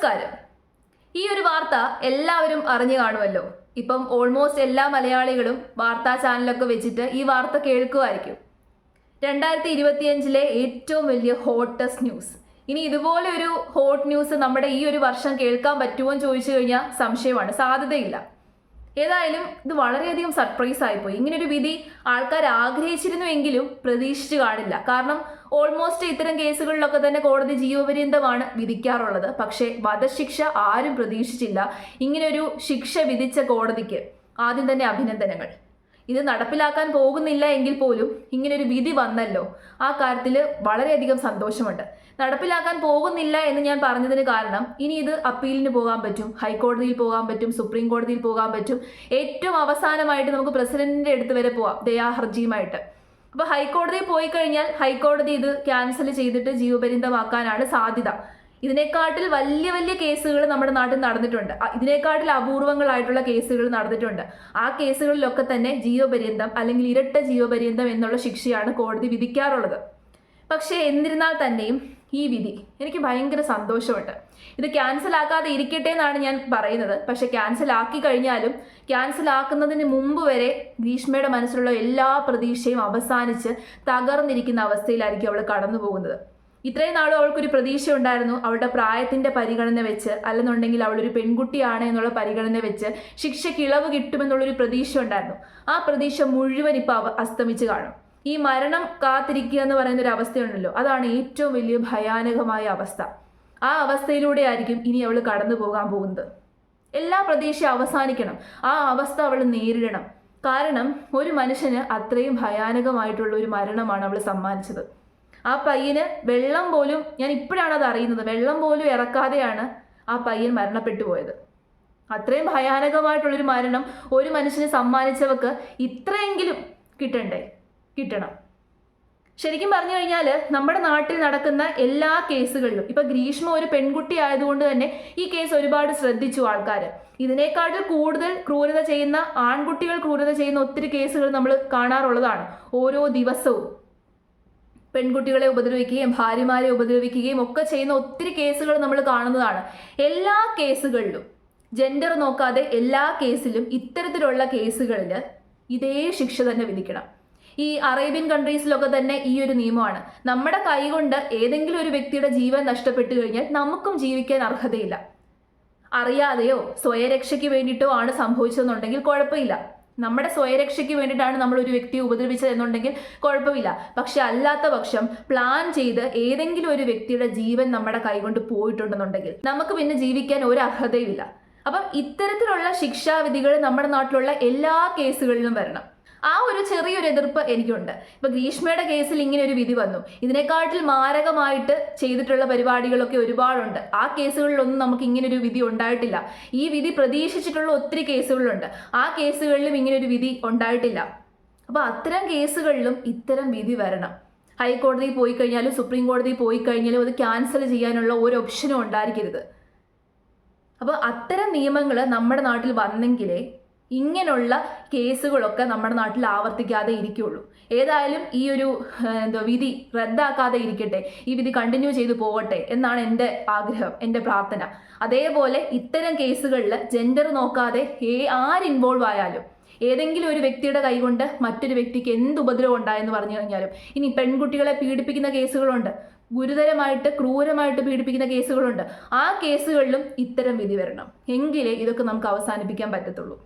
നമസ്കാരം. ഈ ഒരു വാർത്ത എല്ലാവരും അറിഞ്ഞു കാണുമല്ലോ. ഇപ്പം ഓൾമോസ്റ്റ് എല്ലാ മലയാളികളും വാർത്താ ചാനലൊക്കെ വെച്ചിട്ട് ഈ വാർത്ത കേൾക്കുമായിരിക്കും. 2025 ഏറ്റവും വലിയ ഹോട്ടസ്റ്റ് ന്യൂസ്. ഇനി ഇതുപോലെ ഒരു ഹോട്ട് ന്യൂസ് നമ്മുടെ ഈ ഒരു വർഷം കേൾക്കാൻ പറ്റുമോ എന്ന് ചോദിച്ചു കഴിഞ്ഞാൽ സംശയമാണ്, സാധ്യതയില്ല. ഏതായാലും ഇത് വളരെയധികം സർപ്രൈസ് ആയിപ്പോയി. ഇങ്ങനൊരു വിധി ആൾക്കാർ ആഗ്രഹിച്ചിരുന്നുവെങ്കിലും പ്രതീക്ഷിച്ചു കാണില്ല. കാരണം ഓൾമോസ്റ്റ് ഇത്തരം കേസുകളിലൊക്കെ തന്നെ കോടതി ജീവപര്യന്തമാണ് വിധിക്കാറുള്ളത്. പക്ഷേ വധശിക്ഷ ആരും പ്രതീക്ഷിച്ചില്ല. ഇങ്ങനൊരു ശിക്ഷ വിധിച്ച കോടതിക്ക് ആദ്യം തന്നെ അഭിനന്ദനങ്ങൾ. ഇത് നടപ്പിലാക്കാൻ പോകുന്നില്ല എങ്കിൽ പോലും ഇങ്ങനൊരു വിധി വന്നല്ലോ, ആ കാര്യത്തിൽ വളരെയധികം സന്തോഷമുണ്ട്. നടപ്പിലാക്കാൻ പോകുന്നില്ല എന്ന് ഞാൻ പറഞ്ഞതിന് കാരണം ഇനി ഇത് അപ്പീലിന് പോകാൻ പറ്റും, ഹൈക്കോടതിയിൽ പോകാൻ പറ്റും, സുപ്രീം കോടതിയിൽ പോകാൻ പറ്റും. ഏറ്റവും അവസാനമായിട്ട് നമുക്ക് പ്രസിഡന്റിന്റെ അടുത്ത് വരെ പോവാം ദയാഹർജിയുമായിട്ട്. അപ്പോൾ ഹൈക്കോടതിയിൽ പോയി കഴിഞ്ഞാൽ ഹൈക്കോടതി ഇത് ക്യാൻസൽ ചെയ്തിട്ട് ജീവപര്യന്തമാക്കാനാണ് സാധ്യത. ഇതിനെക്കാട്ടിൽ വലിയ വലിയ കേസുകൾ നമ്മുടെ നാട്ടിൽ നടന്നിട്ടുണ്ട്. ഇതിനെക്കാട്ടിൽ അപൂർവങ്ങളായിട്ടുള്ള കേസുകൾ നടന്നിട്ടുണ്ട്. ആ കേസുകളിലൊക്കെ തന്നെ ജീവപര്യന്തം അല്ലെങ്കിൽ ഇരട്ട ജീവപര്യന്തം എന്നുള്ള ശിക്ഷയാണ് കോടതി വിധിക്കാറുള്ളത്. പക്ഷേ എന്നിരുന്നാൽ തന്നെയും ഈ വിധി എനിക്ക് ഭയങ്കര സന്തോഷമുണ്ട്. ഇത് ക്യാൻസൽ ആക്കാതെ ഇരിക്കട്ടെ എന്നാണ് ഞാൻ പറയുന്നത്. പക്ഷെ ക്യാൻസൽ ആക്കി കഴിഞ്ഞാലും ക്യാൻസൽ ആക്കുന്നതിന് മുമ്പ് വരെ ഗ്രീഷ്മയുടെ മനസ്സിലുള്ള എല്ലാ പ്രതീക്ഷയും അവസാനിച്ച് തകർന്നിരിക്കുന്ന അവസ്ഥയിലായിരിക്കും അവൾ കടന്നു പോകുന്നത്. ഇത്രയും നാളും അവൾക്കൊരു പ്രതീക്ഷ ഉണ്ടായിരുന്നു. അവളുടെ പ്രായത്തിന്റെ പരിഗണന വെച്ച്, അല്ലെന്നുണ്ടെങ്കിൽ അവളൊരു പെൺകുട്ടിയാണ് എന്നുള്ള പരിഗണന വെച്ച് ശിക്ഷയ്ക്ക് ഇളവ് കിട്ടുമെന്നുള്ളൊരു പ്രതീക്ഷ ഉണ്ടായിരുന്നു. ആ പ്രതീക്ഷ മുഴുവൻ ഇപ്പൊ അസ്തമിച്ച് കാണും. ഈ മരണം കാത്തിരിക്കുക എന്ന് പറയുന്ന ഒരു അവസ്ഥയുണ്ടല്ലോ, അതാണ് ഏറ്റവും വലിയ ഭയാനകമായ അവസ്ഥ. ആ അവസ്ഥയിലൂടെ ആയിരിക്കും ഇനി അവൾ കടന്നു പോകാൻ പോകുന്നത്. എല്ലാ പ്രതീക്ഷയും അവസാനിക്കണം. ആ അവസ്ഥ അവൾ നേരിടണം. കാരണം ഒരു മനുഷ്യന് അത്രയും ഭയാനകമായിട്ടുള്ള ഒരു മരണമാണ് അവൾ സമ്മാനിച്ചത്. ആ പയ്യന് വെള്ളം പോലും, ഞാൻ ഇപ്പോഴാണ് അത് അറിയുന്നത്, വെള്ളം പോലും ഇറക്കാതെയാണ് ആ പയ്യൻ മരണപ്പെട്ടു പോയത്. അത്രയും ഭയാനകമായിട്ടുള്ളൊരു മരണം ഒരു മനുഷ്യന് സമ്മാനിച്ചവർക്ക് ഇത്രയെങ്കിലും കിട്ടണം. ശരിക്കും പറഞ്ഞു കഴിഞ്ഞാൽ നമ്മുടെ നാട്ടിൽ നടക്കുന്ന എല്ലാ കേസുകളിലും ഇപ്പൊ ഗ്രീഷ്മ ഒരു പെൺകുട്ടി ആയതുകൊണ്ട് തന്നെ ഈ കേസ് ഒരുപാട് ശ്രദ്ധിച്ചു ആൾക്കാർ. ഇതിനേക്കാട്ടിൽ കൂടുതൽ ക്രൂരത ചെയ്യുന്ന ആൺകുട്ടികൾ ക്രൂരത ചെയ്യുന്ന ഒത്തിരി കേസുകൾ നമ്മൾ കാണാറുള്ളതാണ്. ഓരോ ദിവസവും പെൺകുട്ടികളെ ഉപദ്രവിക്കുകയും ഭാര്യമാരെ ഉപദ്രവിക്കുകയും ഒക്കെ ചെയ്യുന്ന ഒത്തിരി കേസുകൾ നമ്മൾ കാണുന്നതാണ്. എല്ലാ കേസുകളിലും ജെൻഡർ നോക്കാതെ എല്ലാ കേസിലും ഇത്തരത്തിലുള്ള കേസുകളിൽ ഇതേ ശിക്ഷ തന്നെ വിധിക്കണം. ഈ അറേബ്യൻ കൺട്രീസിലൊക്കെ തന്നെ ഈ ഒരു നിയമമാണ്. നമ്മുടെ കൈകൊണ്ട് ഏതെങ്കിലും ഒരു വ്യക്തിയുടെ ജീവൻ നഷ്ടപ്പെട്ടു കഴിഞ്ഞാൽ നമുക്കും ജീവിക്കാൻ അർഹതയില്ല. അറിയാതെയോ സ്വയരക്ഷയ്ക്ക് വേണ്ടിയിട്ടോ ആണ് സംഭവിച്ചതെന്നുണ്ടെങ്കിൽ കുഴപ്പമില്ല. നമ്മുടെ സ്വയരക്ഷയ്ക്ക് വേണ്ടിയിട്ടാണ് നമ്മൾ ഒരു വ്യക്തിയെ ഉപദ്രവിച്ചത് എന്നുണ്ടെങ്കിൽ കുഴപ്പമില്ല. പക്ഷെ അല്ലാത്ത പക്ഷം പ്ലാൻ ചെയ്ത് ഏതെങ്കിലും ഒരു വ്യക്തിയുടെ ജീവൻ നമ്മുടെ കൈകൊണ്ട് പോയിട്ടുണ്ടെന്നുണ്ടെങ്കിൽ നമുക്ക് പിന്നെ ജീവിക്കാൻ ഒരു അർഹതയുമില്ല. അപ്പം ഇത്തരത്തിലുള്ള ശിക്ഷാവിധികൾ നമ്മുടെ നാട്ടിലുള്ള എല്ലാ കേസുകളിലും വരണം. ആ ഒരു ചെറിയൊരു എതിർപ്പ് എനിക്കുണ്ട്. ഇപ്പൊ ഗ്രീഷ്മയുടെ കേസിൽ ഇങ്ങനെ ഒരു വിധി വന്നു. ഇതിനെക്കാട്ടിൽ മാരകമായിട്ട് ചെയ്തിട്ടുള്ള പരിപാടികളൊക്കെ ഒരുപാടുണ്ട്. ആ കേസുകളിലൊന്നും നമുക്ക് ഇങ്ങനെ ഒരു വിധി ഉണ്ടായിട്ടില്ല. ഈ വിധി പ്രതീക്ഷിച്ചിട്ടുള്ള ഒത്തിരി കേസുകളുണ്ട്. ആ കേസുകളിലും ഇങ്ങനെ ഒരു വിധി ഉണ്ടായിട്ടില്ല. അപ്പൊ അത്തരം കേസുകളിലും ഇത്തരം വിധി വരണം. ഹൈക്കോടതിയിൽ പോയി കഴിഞ്ഞാലും സുപ്രീം കോടതിയിൽ പോയി കഴിഞ്ഞാലും അത് ക്യാൻസൽ ചെയ്യാനുള്ള ഒരു ഓപ്ഷനും ഉണ്ടായിരിക്കരുത്. അപ്പോൾ അത്തരം നിയമങ്ങൾ നമ്മുടെ നാട്ടിൽ വന്നെങ്കിലേ ഇങ്ങനെയുള്ള കേസുകളൊക്കെ നമ്മുടെ നാട്ടിൽ ആവർത്തിക്കാതെ ഇരിക്കുള്ളൂ. ഏതായാലും ഈ ഒരു വിധി റദ്ദാക്കാതെ ഇരിക്കട്ടെ, ഈ വിധി കണ്ടിന്യൂ ചെയ്തു പോകട്ടെ എന്നാണ് എൻ്റെ ആഗ്രഹം, എൻ്റെ പ്രാർത്ഥന. അതേപോലെ ഇത്തരം കേസുകളിൽ ജെൻഡർ നോക്കാതെ ആര് ഇൻവോൾവ് ആയാലും, ഏതെങ്കിലും ഒരു വ്യക്തിയുടെ കൈകൊണ്ട് മറ്റൊരു വ്യക്തിക്ക് എന്ത് ഉപദ്രവം ഉണ്ടായെന്ന് പറഞ്ഞു കഴിഞ്ഞാലും, ഇനി പെൺകുട്ടികളെ പീഡിപ്പിക്കുന്ന കേസുകളുണ്ട്, ഗുരുതരമായിട്ട് ക്രൂരമായിട്ട് പീഡിപ്പിക്കുന്ന കേസുകളുണ്ട്, ആ കേസുകളിലും ഇത്തരം വിധി വരണം. എങ്കിലേ ഇതൊക്കെ നമുക്ക് അവസാനിപ്പിക്കാൻ പറ്റത്തുള്ളൂ.